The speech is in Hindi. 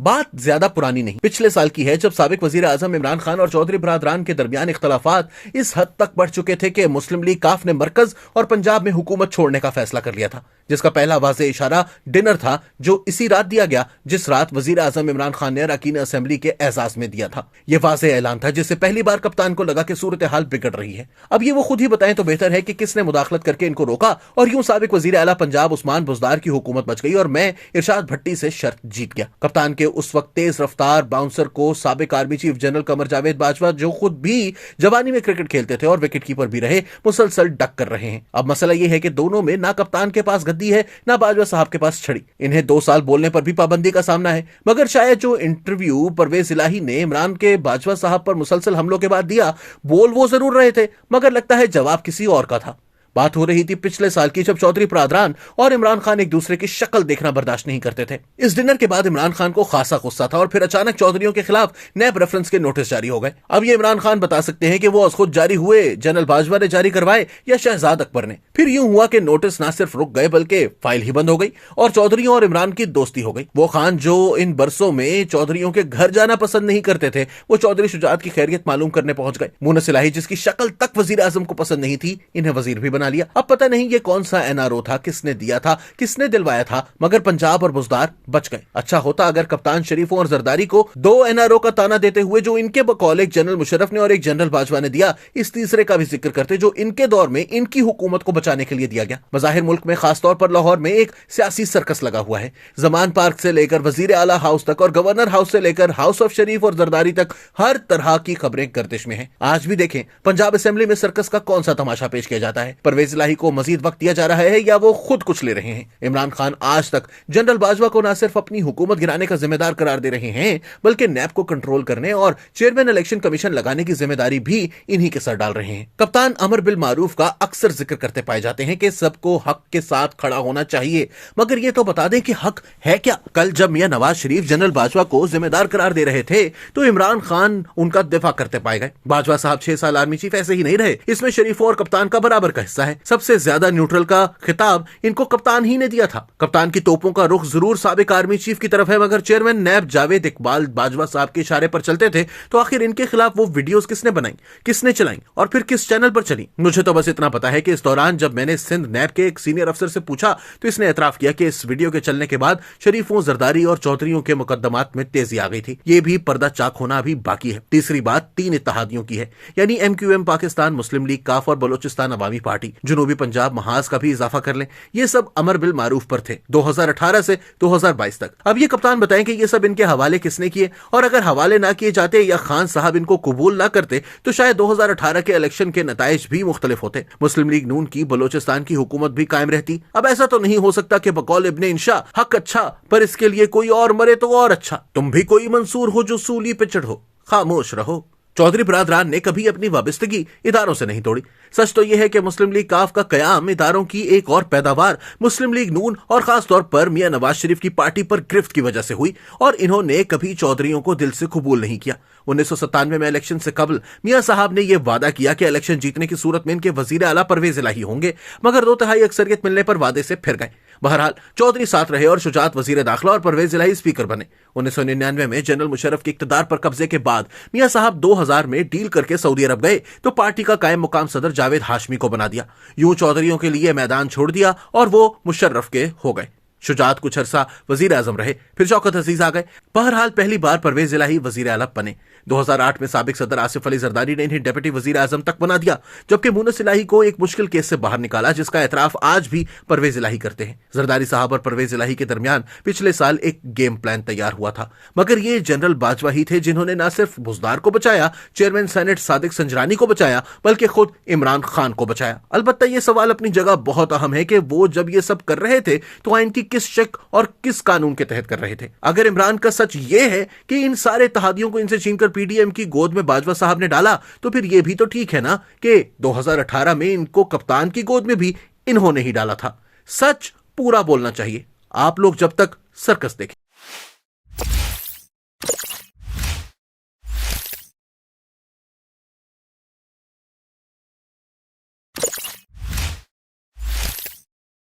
बात ज्यादा पुरानी नहीं, पिछले साल की है, जब साबिक वजीर आजम इमरान खान और चौधरी बरादरान के दरमियान इख्तलाफात इस हद तक बढ़ चुके थे कि मुस्लिम लीग काफ ने मरकज और पंजाब में हुकूमत छोड़ने का फैसला कर लिया था, जिसका पहला वाज़ेह इशारा डिनर था जो इसी रात दिया गया जिस रात वजीर आजम इमरान खान ने अरकान असेंबली के एजाज में दिया था। यह वाज़ेह ऐलान था जिससे पहली बार कप्तान को लगा कि सूरत हाल बिगड़ रही है। अब ये वो खुद ही बताएं तो बेहतर है कि किसने मुदाखलत करके इनको रोका, और यूं साबिक वजीर आला पंजाब उस्मान बुज़दार की हुकूमत बच गई और मैं इरशाद भट्टी से शर्त जीत गया। कप्तान के उस वक्त तेज रफ्तार बाउंसर को साबिक army chief general Qamar Javed Bajwa, जो खुद भी जवानी में क्रिकेट खेलते थे और विकेट कीपर भी रहे, मुसलसल डक कर रहे हैं। अब मसला यह है कि दोनों में ना कप्तान के पास गद्दी है ना बाजवा साहब के पास छड़ी। इन्हें 2 साल बोलने पर भी पाबंदी का सामना है, मगर शायद जो इंटरव्यू परवेज इलाही ने इमरान के बाजवा साहब पर मुसलसल हमलों के बाद दिया, बोल वो जरूर रहे थे मगर लगता है जवाब किसी और का था। बात हो रही थी पिछले साल की, जब चौधरी बरादरान और इमरान खान एक दूसरे की शक्ल देखना बर्दाश्त नहीं करते थे। इस डिनर के बाद इमरान खान को खासा गुस्सा था और फिर अचानक चौधरियों के खिलाफ नैब रेफरेंस के नोटिस जारी हो गए। अब ये इमरान खान बता सकते हैं कि वो खुद जारी हुए, जनरल बाजवा ने जारी करवाए या शहजाद अकबर ने। फिर यूं हुआ कि नोटिस ना सिर्फ रुक गए बल्कि फाइल ही बंद हो गई और चौधरियों और इमरान की दोस्ती हो गई। वो खान जो इन बरसों में चौधरियों के घर जाना पसंद नहीं करते थे, वो चौधरी शुजात की खैरियत मालूम करने पहुंच गए। मुनस इलाही, जिसकी शक्ल तक वजीर आजम को पसंद नहीं थी, इन्हें वजीर भी बना लिया। अब पता नहीं ये कौन सा एनआरओ था, किसने दिया था, किसने दिलवाया था, मगर पंजाब और बुज़दार बच गए। अच्छा होता अगर कप्तान शरीफों और जरदारी को 2 एनआरओ का ताना देते हुए जो इनके बकौल एक जनरल मुशर्रफ ने और एक जनरल बाजवा ने दिया, इस तीसरे का भी जिक्र करते जो इनके दौर में इनकी हुकूमत को बचाने के लिए दिया गया। मज़ाहिर मुल्क में खासतौर पर लाहौर में एक सियासी सर्कस लगा हुआ है। जमान पार्क से लेकर वजीर आला हाउस तक और गवर्नर हाउस से लेकर हाउस ऑफ शरीफ और जरदारी तक हर तरह की खबरें गर्दिश में हैं। आज भी देखें पंजाब असेंबली में सर्कस का कौन सा तमाशा पेश किया जाता है। परवेज इलाही को मजीद वक्त दिया जा रहा है या वो खुद कुछ ले रहे हैं। इमरान खान आज तक जनरल बाजवा को न सिर्फ अपनी हुकूमत गिराने का जिम्मेदार करार दे रहे हैं, बल्कि नैब को कंट्रोल करने और चेयरमैन इलेक्शन कमीशन लगाने की जिम्मेदारी भी इन्हीं के सर डाल रहे हैं। कप्तान अमर बिल मारूफ का अक्सर जिक्र करते पाए जाते हैं कि सबको हक के साथ खड़ा होना चाहिए, मगर ये तो बता दें कि हक है क्या। कल जब मियां नवाज शरीफ जनरल बाजवा को जिम्मेदार करार दे रहे थे तो इमरान खान उनका दिफा करते पाए गए। बाजवा साहब 6 साल आर्मी चीफ ऐसे ही नहीं रहे, इसमें शरीफों और कप्तान का बराबर का हिस्सा है। सबसे ज्यादा न्यूट्रल का खिताब इनको कप्तान ही ने दिया था। कप्तान की तोपों का रुख जरूर साबिक आर्मी चीफ की तरफ है, मगर चेयरमैन नैब जावेद इकबाल बाजवा साहब के इशारे पर चलते थे, तो आखिर इनके खिलाफ वो वीडियोस किसने बनाई, किसने चलाई और फिर किस चैनल पर चली। मुझे तो बस इतना पता है कि इस दौरान जब मैंने सिंध नैब के एक सीनियर अफसर से पूछा तो इसने एतराफ किया कि इस वीडियो के चलने के बाद शरीफों, जरदारी और चौधरियों के मुकदमात में तेजी आ गई थी। ये भी पर्दा चाक होना अभी बाकी है। तीसरी बात 3 इत्तेहादियों की है, यानी MQM पाकिस्तान मुस्लिम लीग, काफ और बलोचिस्तान अवामी पार्टी, जनूबी पंजाब महाज का भी इजाफा कर लें। ये सब अमर बिल मारूफ पर थे 2018 से 2022 तक। अब ये कप्तान बताएं कि ये सब इनके हवाले किसने किए, और अगर हवाले ना किए जाते या खान साहब इनको कबूल ना करते तो शायद 2018 के इलेक्शन के नताइज भी मुख्तलिफ होते। मुस्लिम लीग नून की बलोचिस्तान की हुकूमत भी कायम रहती। अब ऐसा तो नहीं हो सकता कि बकौल इब्ने इंशा हक अच्छा पर इसके लिए कोई और मरे तो और अच्छा, तुम भी कोई मंसूर हो जो सूली पे चढ़ो, खामोश रहो। चौधरी बरादरान ने कभी अपनी वाबस्तगी इदारों से नहीं तोड़ी। सच तो यह है कि मुस्लिम लीग काफ का कयाम इदारों की एक और पैदावार मुस्लिम लीग नून और खासतौर पर मियां नवाज शरीफ की पार्टी पर गिरफ्त की वजह से हुई, और इन्होंने कभी चौधरियों को दिल से कबूल नहीं किया। 1997 में इलेक्शन से कबल मियां साहब ने यह वादा किया कि इलेक्शन जीतने की सूरत में इनके वजीर आला परवेज इलाही होंगे, मगर 2/3 अक्सरियत मिलने पर वादे से फिर गए। बहरहाल चौधरी साथ रहे और शुजात वजीर दाखिला और परवेज इलाही स्पीकर बने। 1999 में जनरल मुशर्रफ के इक्तदार पर कब्जे के बाद मियां साहब 2000 में डील करके सऊदी अरब गए तो पार्टी का कायम मुकाम सदर जावेद हाशमी को बना दिया। यूं चौधरियों के लिए मैदान छोड़ दिया और वो मुशर्रफ के हो गए। शुजात कुछ अरसा वजीर आजम रहे, फिर शौकत अजीज आ गए। बहरहाल पहली बार परवेज इलाही वजीर आला बने। 2008 में साबिक सदर आसिफ अली जरदारी ने इन्हें डिप्टी वजीर आजम तक बना दिया, जबकि मुनस इलाही को एक मुश्किल केस से बाहर निकाला, जिसका एतराफ आज भी परवेज इलाही करते हैं। जरदारी साहब और परवेज इलाही के दरमियान पिछले साल एक गेम प्लान तैयार हुआ था, मगर ये जनरल बाजवा ही थे जिन्होंने न सिर्फ बुज़दार को बचाया, चेयरमैन सेनेट सादिक संजरानी को बचाया, बल्कि खुद इमरान खान को बचाया। अलबत्ता यह सवाल अपनी जगह बहुत अहम है कि वो जब ये सब कर रहे थे तो आइन की किस शक और किस कानून के तहत कर रहे थे। अगर इमरान का सच ये है कि इन सारे तहादियों को इनसे छीनकर PDM की गोद में बाजवा साहब ने डाला, तो फिर यह भी तो ठीक है ना कि 2018 में इनको कप्तान की गोद में भी इन्होंने ही डाला था। सच पूरा बोलना चाहिए। आप लोग जब तक सर्कस देखें।